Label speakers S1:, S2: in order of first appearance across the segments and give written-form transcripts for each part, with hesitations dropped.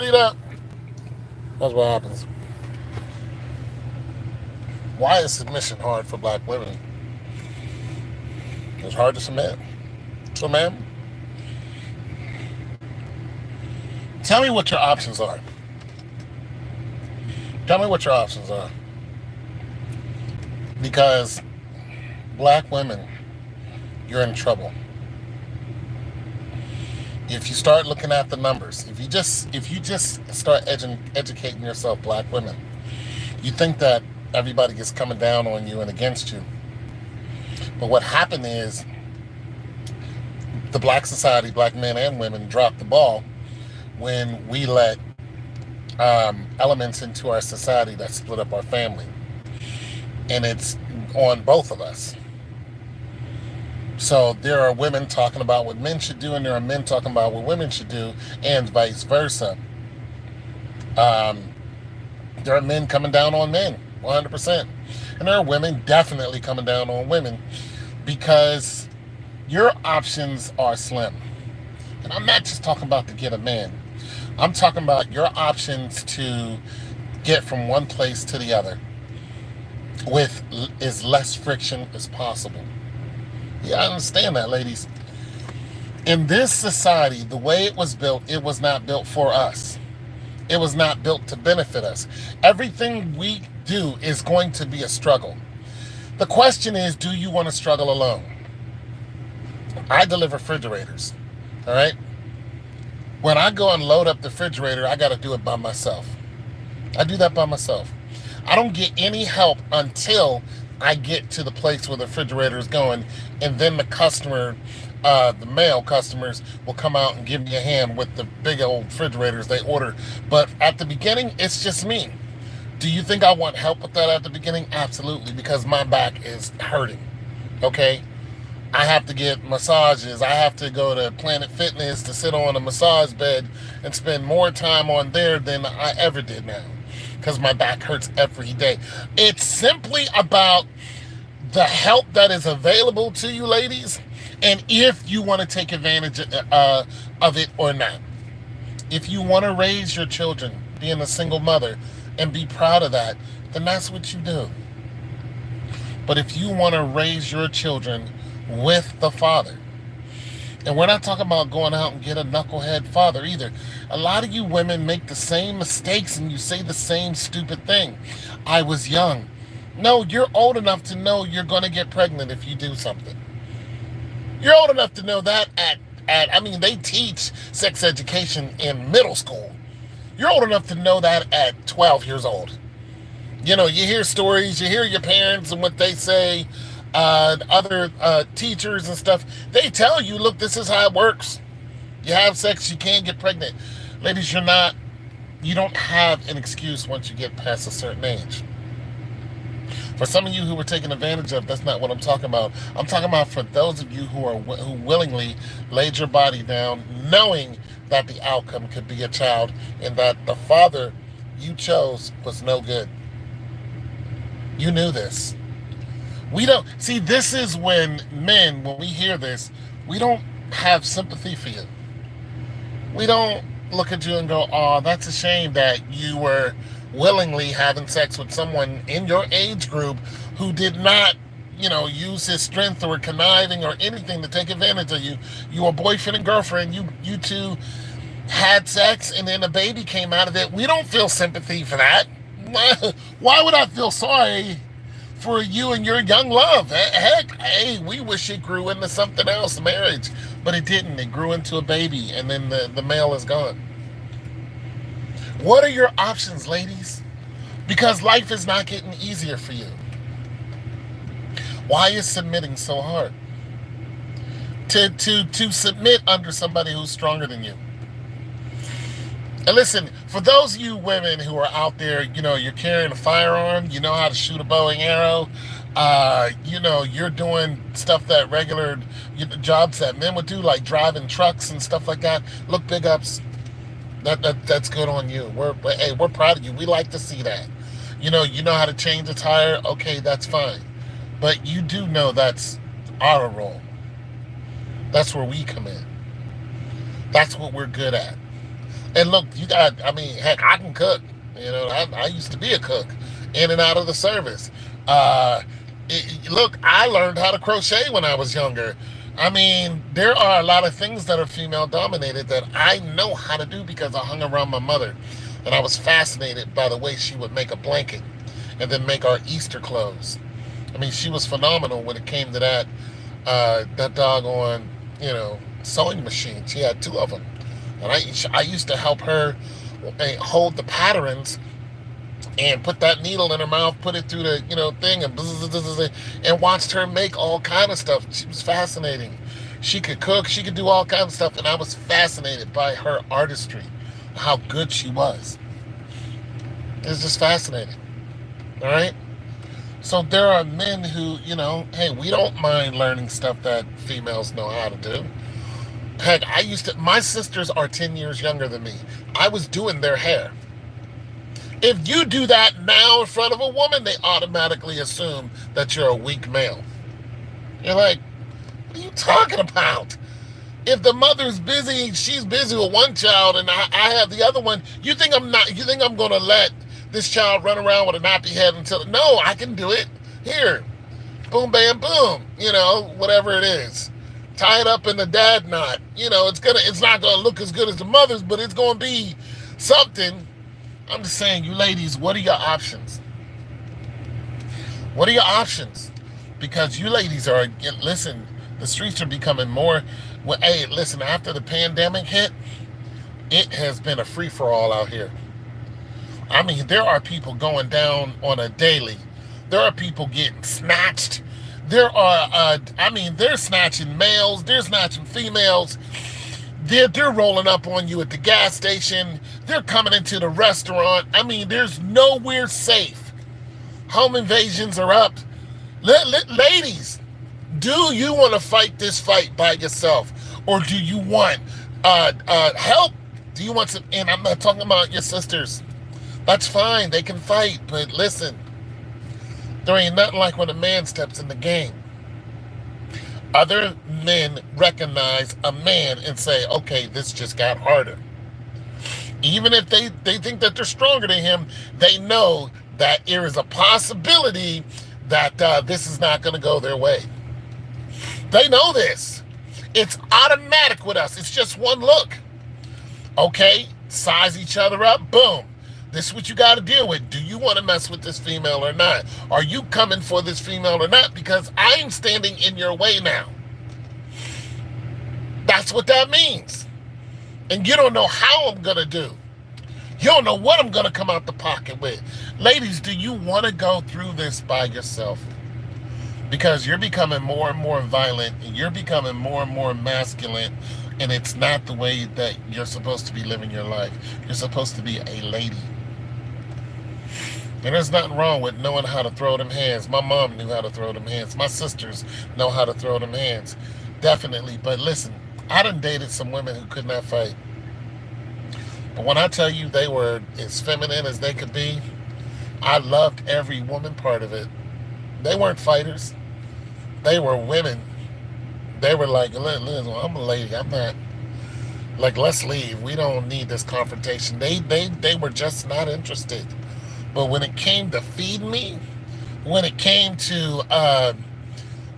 S1: feet up. That's what happens. Why is submission hard for black women? It's hard to submit. So, ma'am, tell me what your options are. Tell me what your options are. Because black women, you're in trouble. If you start looking at the numbers, if you just start educating yourself, black women, you think that everybody is coming down on you and against you. But what happened is the black society, black men and women, dropped the ball when we let elements into our society that split up our family. And it's on both of us. So there are women talking about what men should do, and there are men talking about what women should do, and vice versa. Um, there are men coming down on men, 100%. And there are women definitely coming down on women because your options are slim. And I'm not just talking about to get a man. I'm talking about your options to get from one place to the other with as less friction as possible. Yeah, I understand that, ladies. In this society, the way it was not built for us. It was not built to benefit us. Everything we do is going to be a struggle. The question is, do you want to struggle alone? I deliver refrigerators, all right? When I go and load up the refrigerator, I got to do it by myself. I do that by myself. I don't get any help until I get to the place where the refrigerator is going, and then the customer, the male customers, will come out and give me a hand with the big old refrigerators they order. But at the beginning, it's just me. Do you think I want help with that at the beginning? Absolutely, because my back is hurting, okay? I have to get massages. I have to go to Planet Fitness to sit on a massage bed and spend more time on there than I ever did now because my back hurts every day. It's simply about the help that is available to you, ladies, and if you want to take advantage of it or not. If you want to raise your children, being a single mother, and be proud of that, then that's what you do. But if you want to raise your children with the father, and we're not talking about going out and get a knucklehead father either. A lot of you women make the same mistakes and you say the same stupid thing. I was young. No, you're old enough to know you're going to get pregnant if you do something. You're old enough to know that I mean, they teach sex education in middle school. You're old enough to know that at 12 years old. You know, you hear stories, you hear your parents and what they say, other teachers and stuff. They tell you, look, this is how it works. You have sex, you can't get pregnant. Ladies, you don't have an excuse once you get past a certain age. For some of you who were taken advantage of, that's not what I'm talking about. I'm talking about for those of you who willingly laid your body down, knowing that the outcome could be a child and that the father you chose was no good. You knew this. We don't see. This is when men, when we hear this, we don't have sympathy for you. We don't look at you and go, "Oh, that's a shame that you were willingly having sex with someone in your age group who did not, use his strength or conniving or anything to take advantage of you. You were boyfriend and girlfriend. You two had sex, and then a baby came out of it. We don't feel sympathy for that. Why would I feel sorry for you and your young love? Heck, hey, we wish it grew into something else, marriage, but it didn't. It grew into a baby, and then the male is gone. What are your options, ladies? Because life is not getting easier for you. Why is submitting so hard? To submit under somebody who's stronger than you. And listen, for those of you women who are out there, you're carrying a firearm, you know how to shoot a bow and arrow, you're doing stuff that regular jobs that men would do, like driving trucks and stuff like that. Look, big ups. That's good on you. We're proud of you. We like to see that. You know how to change a tire. Okay, that's fine. But you do know that's our role. That's where we come in. That's what we're good at. And look, you got, I mean, heck, I can cook. You know, I used to be a cook in and out of the service. Uh, Look, I learned how to crochet when I was younger. I mean, there are a lot of things that are female dominated that I know how to do because I hung around my mother. And I was fascinated by the way she would make a blanket and then make our Easter clothes. I mean, she was phenomenal when it came to that. That doggone, sewing machine. She had two of them, and I used to help her hold the patterns and put that needle in her mouth, put it through the thing, and watched her make all kind of stuff. She was fascinating. She could cook. She could do all kinds of stuff, and I was fascinated by her artistry, how good she was. It was just fascinating. All right. So there are men who, hey, we don't mind learning stuff that females know how to do. Heck, my sisters are 10 years younger than me. I was doing their hair. If you do that now in front of a woman, they automatically assume that you're a weak male. You're like, what are you talking about? If the mother's busy, she's busy with one child and I have the other one, you think I'm going to let this child run around with a nappy head until, no, I can do it. Here, boom, bam, boom, whatever it is. Tie it up in the dad knot. It's not going to look as good as the mother's, but it's going to be something. I'm just saying, you ladies, what are your options? What are your options? Because you ladies are, listen, the streets are becoming more, well, hey, listen, after the pandemic hit, it has been a free-for-all out here. I mean, there are people going down on a daily. There are people getting snatched. There are, they're snatching males. They're snatching females. They're rolling up on you at the gas station. They're coming into the restaurant. I mean, there's nowhere safe. Home invasions are up. Ladies, do you want to fight this fight by yourself? Or do you want help? Do you want some, and I'm not talking about your sisters. That's fine, they can fight, but listen, there ain't nothing like when a man steps in the game. Other men recognize a man and say, okay, this just got harder. Even if they think that they're stronger than him, they know that there is a possibility that this is not going to go their way. They know this. It's automatic with us. It's just one look. Okay, size each other up, boom. This is what you got to deal with. Do you want to mess with this female or not? Are you coming for this female or not? Because I'm standing in your way now. That's what that means. And you don't know how I'm going to do. You don't know what I'm going to come out the pocket with. Ladies, do you want to go through this by yourself? Because you're becoming more and more violent, and you're becoming more and more masculine, and it's not the way that you're supposed to be living your life. You're supposed to be a lady. And there's nothing wrong with knowing how to throw them hands. My mom knew how to throw them hands. My sisters know how to throw them hands. Definitely. But listen, I done dated some women who could not fight. But when I tell you they were as feminine as they could be, I loved every woman part of it. They weren't fighters. They were women. They were like, listen, I'm a lady. I'm not, like, let's leave. We don't need this confrontation. They were just not interested. But when it came to feeding me, when it came to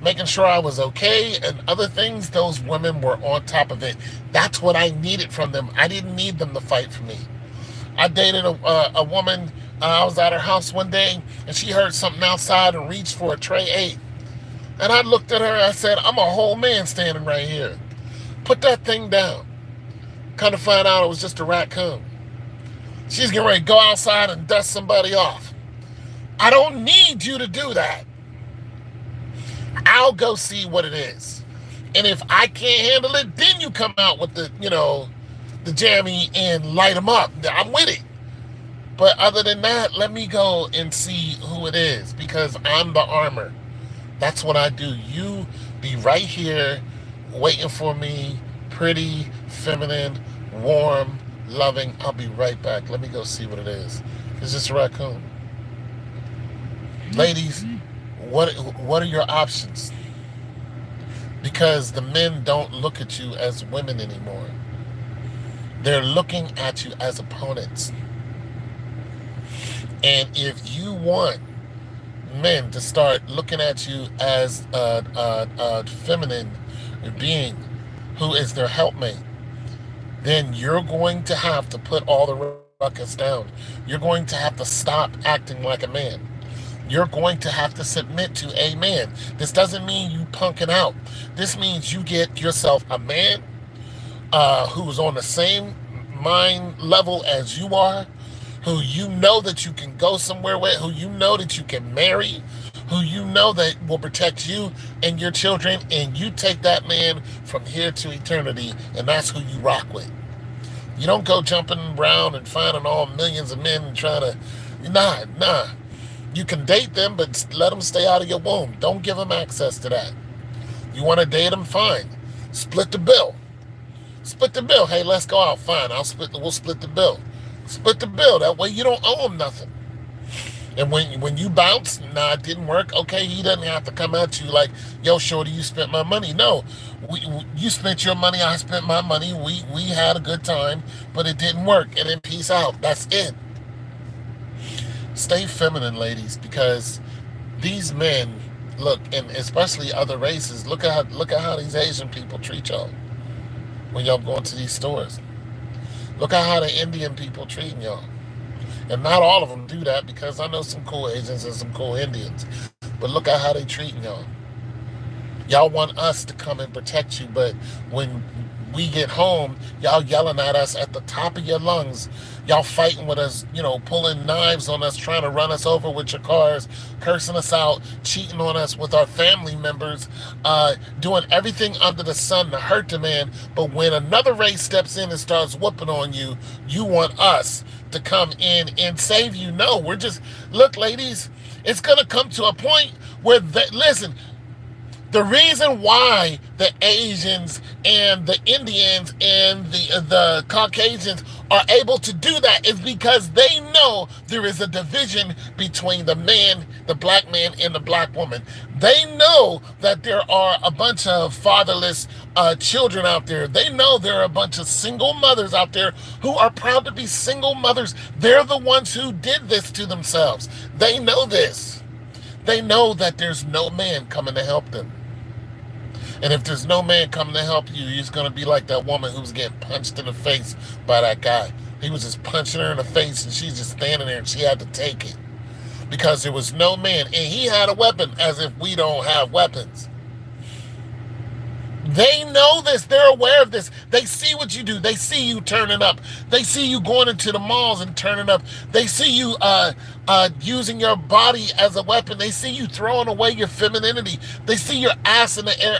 S1: making sure I was okay and other things, those women were on top of it. That's what I needed from them. I didn't need them to fight for me. I dated a woman. I was at her house one day, and she heard something outside and reached for a tray 8. And I looked at her and I said, I'm a whole man standing right here. Put that thing down. Kind of find out it was just a raccoon. She's getting ready to go outside and dust somebody off. I don't need you to do that. I'll go see what it is. And if I can't handle it, then you come out with the jammy and light them up. I'm with it. But other than that, let me go and see who it is, because I'm the armor. That's what I do. You be right here waiting for me, pretty, feminine, warm, loving. I'll be right back. Let me go see what it is. It's just a raccoon. Ladies, what are your options? Because the men don't look at you as women anymore. They're looking at you as opponents. And if you want men to start looking at you as a feminine being who is their helpmate, then you're going to have to put all the ruckus down. You're going to have to stop acting like a man. You're going to have to submit to a man. This doesn't mean you punking out. This means you get yourself a man who's on the same mind level as you are, who you know that you can go somewhere with, who you know that you can marry, who you know that will protect you and your children, and you take that man from here to eternity, and that's who you rock with. You don't go jumping around and finding all millions of men and trying to, nah. You can date them, but let them stay out of your womb. Don't give them access to that. You want to date them? Fine. Split the bill. Split the bill. Hey, let's go out. Fine. We'll split the bill. Split the bill. That way you don't owe him nothing. And when you bounce, it didn't work. Okay, he doesn't have to come at you like, yo, shorty, you spent my money. No, you spent your money. I spent my money. We had a good time, but it didn't work. And then peace out. That's it. Stay feminine, ladies, because these men, look, and especially other races, look at how these Asian people treat y'all when y'all go into these stores. Look at how the Indian people treating y'all. And not all of them do that, because I know some cool Asians and some cool Indians. But look at how they treating y'all. Y'all want us to come and protect you, but when we get home, y'all yelling at us at the top of your lungs. Y'all fighting with us, pulling knives on us, trying to run us over with your cars, cursing us out, cheating on us with our family members, doing everything under the sun to hurt the man. But when another race steps in and starts whooping on you, you want us to come in and save you. No, look, ladies, it's going to come to a point where, listen, the reason why the Asians and the Indians and the Caucasians are able to do that is because they know there is a division between the man, the black man, and the black woman. They know that there are a bunch of fatherless children out there. They know there are a bunch of single mothers out there who are proud to be single mothers. They're the ones who did this to themselves. They know this. They know that there's no man coming to help them. And if there's no man coming to help you, you're going to be like that woman who was getting punched in the face by that guy. He was just punching her in the face, and she's just standing there, and she had to take it because there was no man. And he had a weapon, as if we don't have weapons. They know this. They're aware of this. They see what you do. They see you turning up. They see you going into the malls and turning up. They see you using your body as a weapon. They see you throwing away your femininity. They see your ass in the air.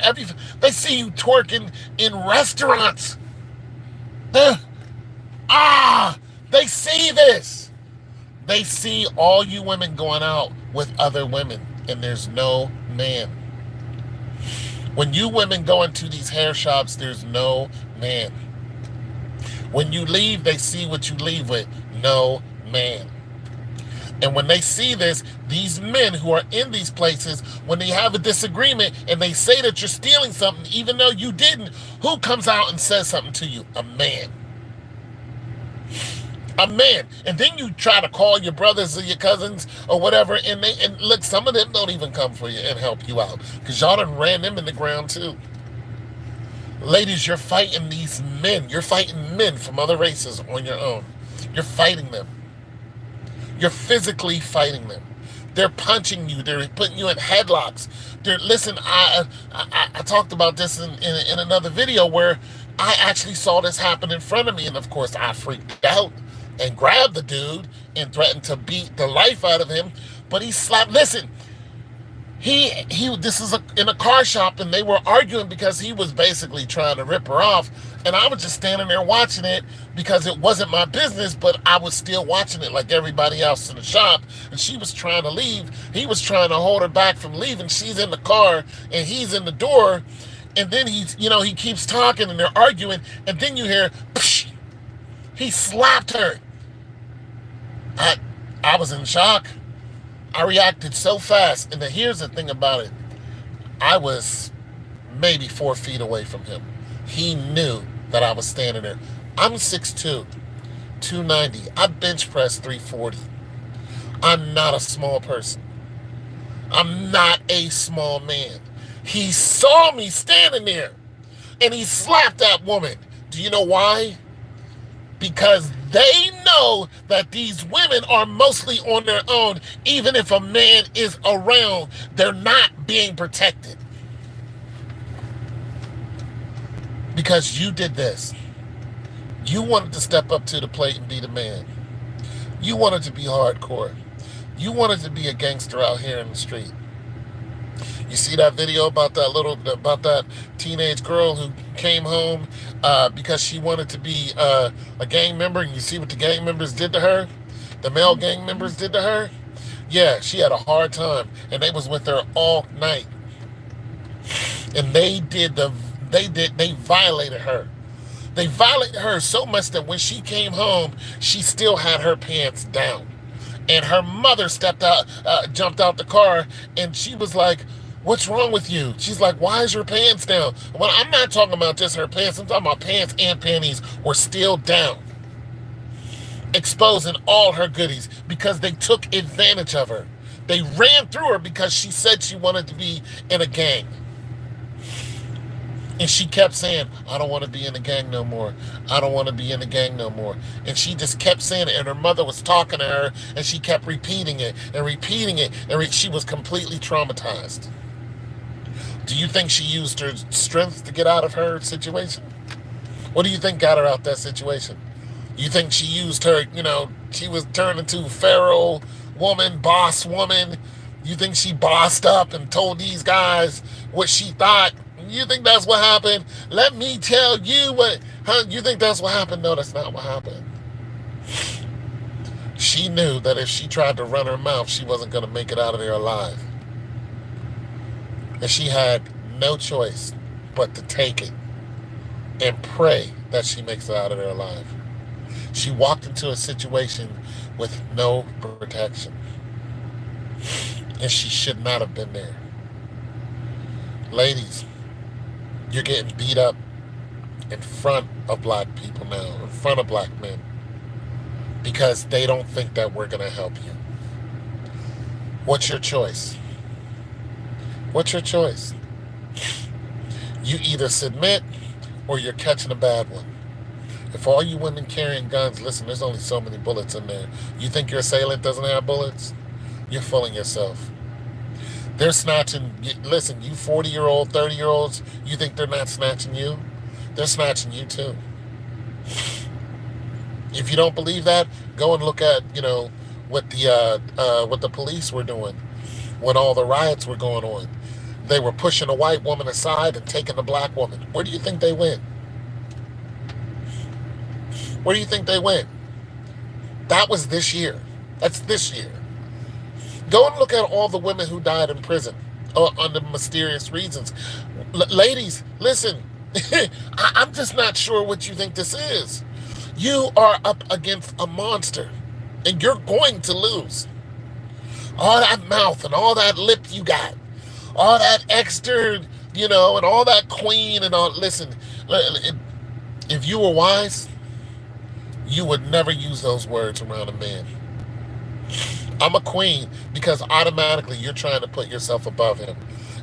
S1: They see you twerking in restaurants. They see this. They see all you women going out with other women, and there's no man. When you women go into these hair shops, there's no man. When you leave, they see what you leave with. No man. And when they see this, these men who are in these places, when they have a disagreement and they say that you're stealing something, even though you didn't, who comes out and says something to you? A man. A man. And then you try to call your brothers or your cousins or whatever, and look, some of them don't even come for you and help you out, because y'all done ran them in the ground too. Ladies, you're fighting these men. You're fighting men from other races on your own. You're fighting them. You're physically fighting them. They're punching you. They're putting you in headlocks. Listen, I talked about this in another video where I actually saw this happen in front of me, and of course I freaked out and grabbed the dude and threatened to beat the life out of him. But he slapped. Listen, this is in a car shop, and they were arguing because he was basically trying to rip her off. And I was just standing there watching it because it wasn't my business, but I was still watching it like everybody else in the shop. And she was trying to leave. He was trying to hold her back from leaving. She's in the car and he's in the door. And then he keeps talking and they're arguing. And then you hear, psh, he slapped her. I was in shock. I reacted so fast. And then here's the thing about it. I was maybe 4 feet away from him. He knew that I was standing there. I'm 6'2", 290. I bench press 340. I'm not a small person. I'm not a small man. He saw me standing there and he slapped that woman. Do you know why? Because they know that these women are mostly on their own. Even if a man is around, they're not being protected. Because you did this. You wanted to step up to the plate and be the man. You wanted to be hardcore. You wanted to be a gangster out here in the street. You see that video about that teenage girl who came home because she wanted to be a gang member, and you see what the gang members did to her? The male gang members did to her? Yeah, she had a hard time, and they was with her all night. And they violated her. They violated her so much that when she came home, she still had her pants down. And her mother jumped out the car, and she was like, "What's wrong with you?" She's like, "Why is your pants down?" Well, I'm not talking about just her pants. I'm talking about pants and panties were still down, exposing all her goodies because they took advantage of her. They ran through her because she said she wanted to be in a gang. And she kept saying, "I don't want to be in the gang no more. I don't want to be in the gang no more." And she just kept saying it. And her mother was talking to her, and she kept repeating it and repeating it. And she was completely traumatized. Do you think she used her strength to get out of her situation? What do you think got her out that situation? You think she used her, she was turned into Pharaoh woman, boss woman. You think she bossed up and told these guys what she thought? You think that's what happened? Let me tell you you think that's what happened? No, that's not what happened. She knew that if she tried to run her mouth, she wasn't going to make it out of there alive. And she had no choice but to take it and pray that she makes it out of there alive. She walked into a situation with no protection. And she should not have been there. Ladies, you're getting beat up in front of black people now, in front of black men, because they don't think that we're going to help you. What's your choice? What's your choice? You either submit or you're catching a bad one. If all you women carrying guns, listen, there's only so many bullets in there. You think your assailant doesn't have bullets? You're fooling yourself. They're snatching, listen, you 40-year-old, 30-year-olds, you think they're not snatching you? They're snatching you too. If you don't believe that, go and look at, what the police were doing when all the riots were going on. They were pushing a white woman aside and taking the black woman. Where do you think they went? Where do you think they went? That was this year. That's this year. Go and look at all the women who died in prison under mysterious reasons. Ladies, listen, I'm just not sure what you think this is. You are up against a monster, and you're going to lose. All that mouth and all that lip you got, all that extra, and all that queen and all. Listen, if you were wise, you would never use those words around a man. I'm a queen because automatically you're trying to put yourself above him,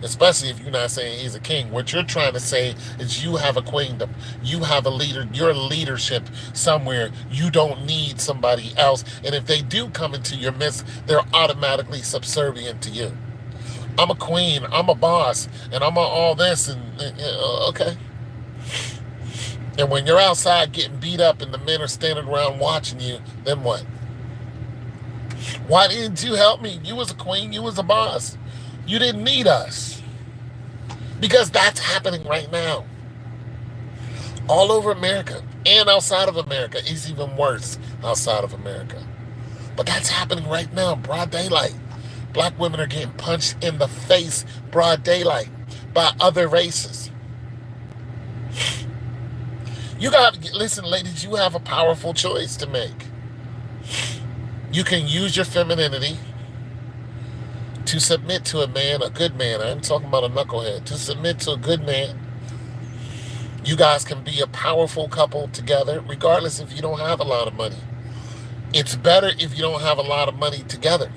S1: especially if you're not saying he's a king. What you're trying to say is you have a queendom. You have a leader. You're leadership somewhere. You don't need somebody else. And if they do come into your midst, they're automatically subservient to you. I'm a queen. I'm a boss. And I'm all this. And okay. And when you're outside getting beat up and the men are standing around watching you, then what? Why didn't you help me? You was a queen. You was a boss. You didn't need us. Because that's happening right now. All over America and outside of America. It's even worse outside of America. But that's happening right now, broad daylight. Black women are getting punched in the face, broad daylight, by other races. Listen, ladies, you have a powerful choice to make. You can use your femininity to submit to a man, a good man. I'm talking about a knucklehead. To submit to a good man. You guys can be a powerful couple together, regardless if you don't have a lot of money. It's better if you don't have a lot of money together.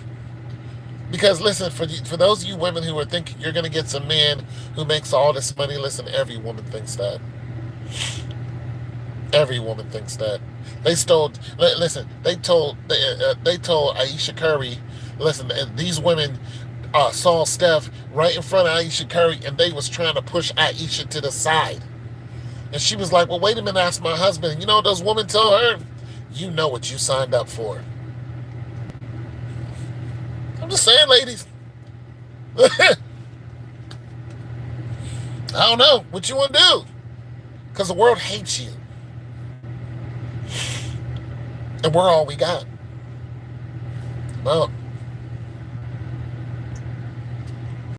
S1: Because listen, for those of you women who are thinking you're going to get some man who makes all this money, listen, every woman thinks that. Every woman thinks that. Listen, they told Ayesha Curry, listen, these women saw Steph right in front of Ayesha Curry, and they was trying to push Ayesha to the side. And she was like, well, wait a minute, that's my husband. You know what those women told her? You know what you signed up for. I'm just saying, ladies. I don't know what you want to do. Because the world hates you. And we're all we got. Well,